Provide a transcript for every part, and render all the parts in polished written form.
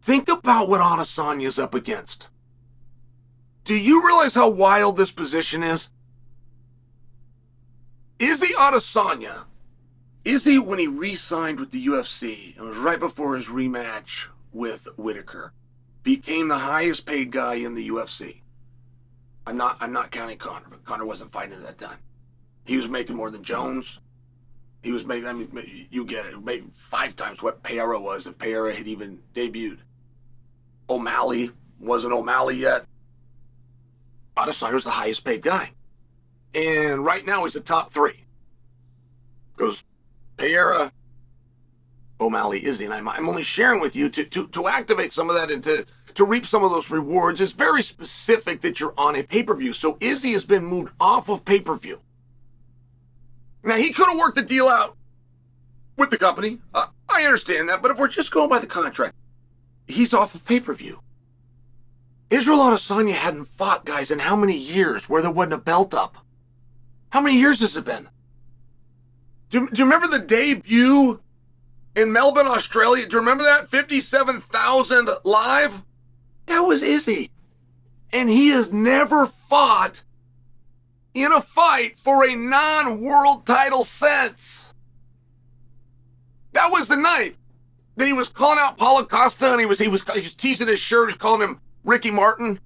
Think about what Adesanya's up against. Do you realize how wild this position is? Izzy Adesanya, Izzy, when he re-signed with the UFC, it was right before his rematch with Whitaker, became the highest paid guy in the UFC. I'm not counting Conor, but Conor wasn't fighting at that time. He was making more than Jones. He was making, I mean, you get it, made 5 times what Pereira was if Pereira had even debuted. O'Malley wasn't O'Malley yet. Adesanya was the highest paid guy. And right now he's the top 3. Goes Pereira, O'Malley, Izzy, and I'm only sharing with you to activate some of that and to reap some of those rewards. It's very specific that you're on a pay-per-view. So Izzy has been moved off of pay-per-view. Now, he could have worked the deal out with the company. I understand that, but if we're just going by the contract, he's off of pay-per-view. Israel Adesanya hadn't fought guys in how many years where there wasn't a belt up? How many years has it been? Do you remember the debut in Melbourne, Australia? Do you remember that? 57,000 live? That was Izzy. And he has never fought in a fight for a non-world title since. That was the night that he was calling out Paulo Costa and he was teasing his shirt. He was calling him Ricky Martin.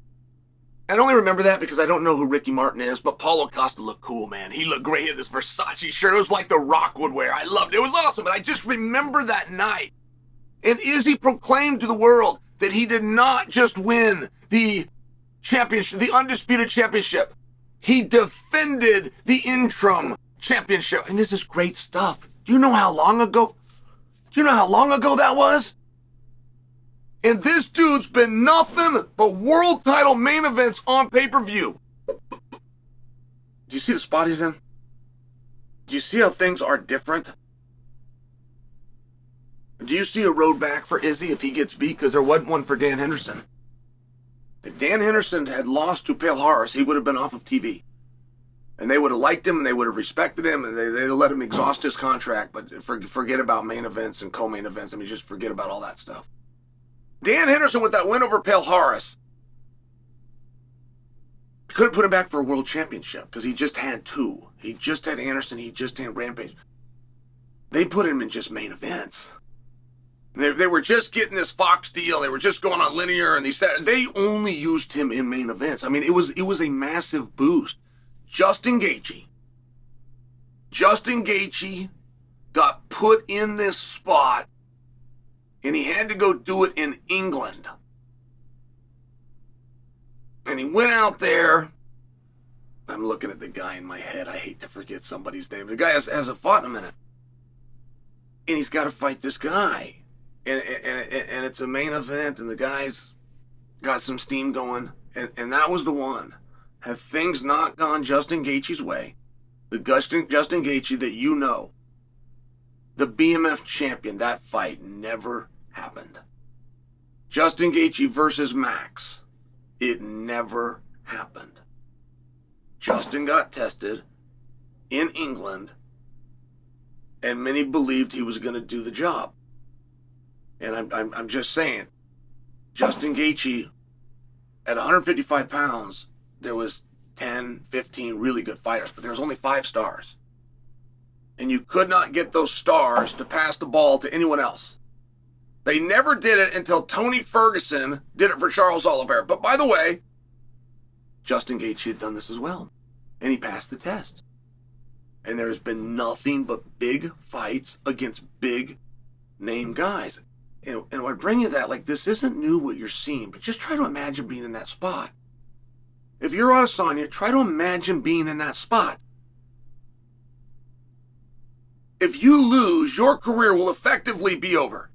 I only remember that because I don't know who Ricky Martin is, but Paulo Costa looked cool, man. He looked great in this Versace shirt. It was like the Rock would wear. I loved it. It was awesome, but I just remember that night. And Izzy proclaimed to the world that he did not just win the championship, the undisputed championship. He defended the interim championship. And this is great stuff. Do you know how long ago that was? And this dude's been nothing but world title main events on pay-per-view. Do you see the spot he's in? Do you see how things are different? Do you see a road back for Izzy if he gets beat? Because there wasn't one for Dan Henderson. If Dan Henderson had lost to Pale Horse, he would have been off of TV. And they would have liked him, and they would have respected him, and they'd let him exhaust his contract. But forget about main events and co-main events. I mean, just forget about all that stuff. Dan Henderson, with that win over Pale Horse, couldn't put him back for a world championship because he just had 2. He just had Anderson. He just had Rampage. They put him in just main events. They were just getting this Fox deal. They were just going on linear, and they only used him in main events. I mean, it was a massive boost. Justin Gaethje got put in this spot, and he had to go do it in England. And he went out there. I'm looking at the guy in my head. I hate to forget somebody's name. The guy hasn't fought in a minute. And he's got to fight this guy. And it's a main event, and the guy's got some steam going. And that was the one. Have things not gone Justin Gaethje's way, the Justin Gaethje that you know, the BMF champion, that fight never happened. Justin Gaethje versus Max, it never happened. Justin got tested in England, and many believed he was going to do the job. And I'm just saying, Justin Gaethje, at 155 pounds, there was 10, 15 really good fighters, but there was only 5 stars. And you could not get those stars to pass the ball to anyone else. They never did it until Tony Ferguson did it for Charles Oliveira. But by the way, Justin Gaethje had done this as well. And he passed the test. And there's been nothing but big fights against big name guys. And I bring you that, like, this isn't new what you're seeing, but just try to imagine being in that spot. If you're Adesanya, try to imagine being in that spot. If you lose, your career will effectively be over.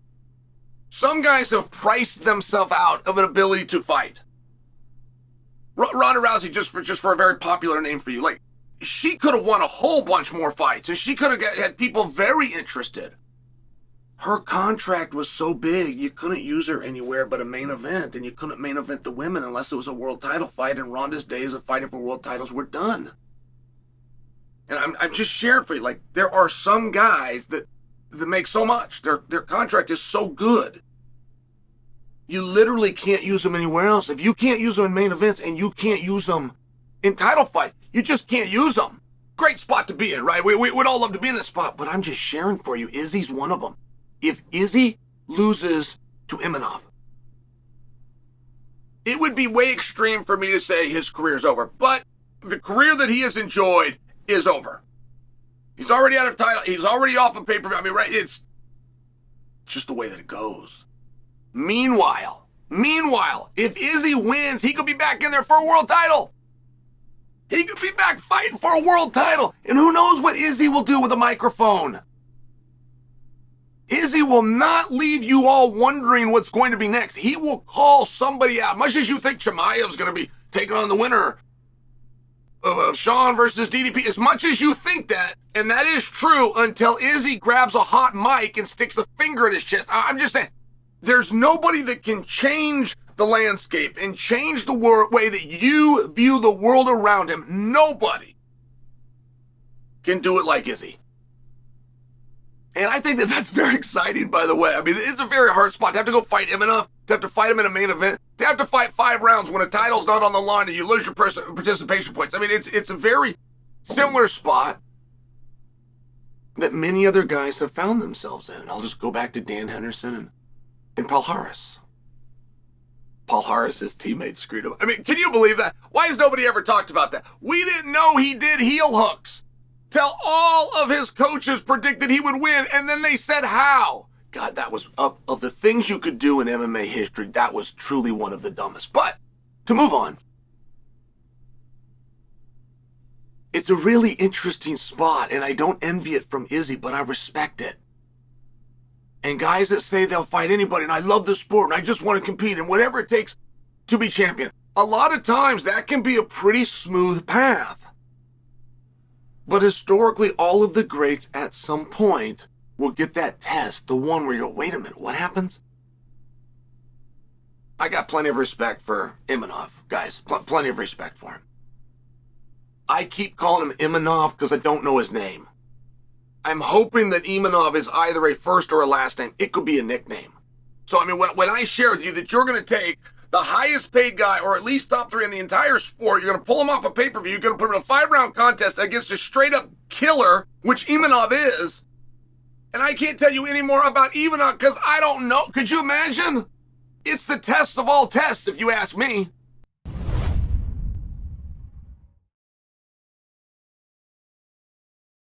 Some guys have priced themselves out of an ability to fight. Ronda Rousey, just for a very popular name for you, like, she could have won a whole bunch more fights, and she could have had people very interested. Her contract was so big, you couldn't use her anywhere but a main event, and you couldn't main event the women unless it was a world title fight, and Ronda's days of fighting for world titles were done. And I'm just sharing for you, like, there are some guys that make so much. Their contract is so good. You literally can't use them anywhere else. If you can't use them in main events and you can't use them in title fights, you just can't use them. Great spot to be in, right? We would all love to be in this spot, but I'm just sharing for you, Izzy's one of them. If Izzy loses to Imavov, it would be way extreme for me to say his career's over, but the career that he has enjoyed is over. He's already out of title. He's already off of pay-per-view. I mean, right? It's just the way that it goes. Meanwhile, if Izzy wins, he could be back in there for a world title. He could be back fighting for a world title. And who knows what Izzy will do with a microphone. Izzy will not leave you all wondering what's going to be next. He will call somebody out. Much as you think Chimaev's going to be taking on the winner of Sean versus DDP, as much as you think that, and that is true until Izzy grabs a hot mic and sticks a finger in his chest. I'm just saying, there's nobody that can change the landscape and change the way that you view the world around him. Nobody can do it like Izzy. And I think that that's very exciting, by the way. I mean, it's a very hard spot to have to go fight Imavov, to have to fight him in a main event, to have to fight 5 rounds when a title's not on the line and you lose your participation points. I mean, it's a very similar spot that many other guys have found themselves in. I'll just go back to Dan Henderson and Paul Harris. Paul Harris's teammates screwed him. I mean, can you believe that? Why has nobody ever talked about that? We didn't know he did heel hooks till all of his coaches predicted he would win, and then they said how. God, that was, of the things you could do in MMA history, that was truly one of the dumbest. But, to move on, it's a really interesting spot, and I don't envy it from Izzy, but I respect it. And guys that say they'll fight anybody, and I love the sport, and I just want to compete, and whatever it takes to be champion. A lot of times, that can be a pretty smooth path. But historically, all of the greats at some point will get that test, the one where you go, wait a minute, what happens? I got plenty of respect for Imavov, guys. Plenty of respect for him. I keep calling him Imavov because I don't know his name. I'm hoping that Imavov is either a first or a last name. It could be a nickname. So, I mean, when I share with you that you're going to take the highest paid guy, or at least top 3 in the entire sport, you're going to pull him off a pay-per-view, you're going to put him in a 5-round contest against a straight-up killer, which Imavov is, and I can't tell you any more about Imavov because I don't know. Could you imagine? It's the test of all tests, if you ask me.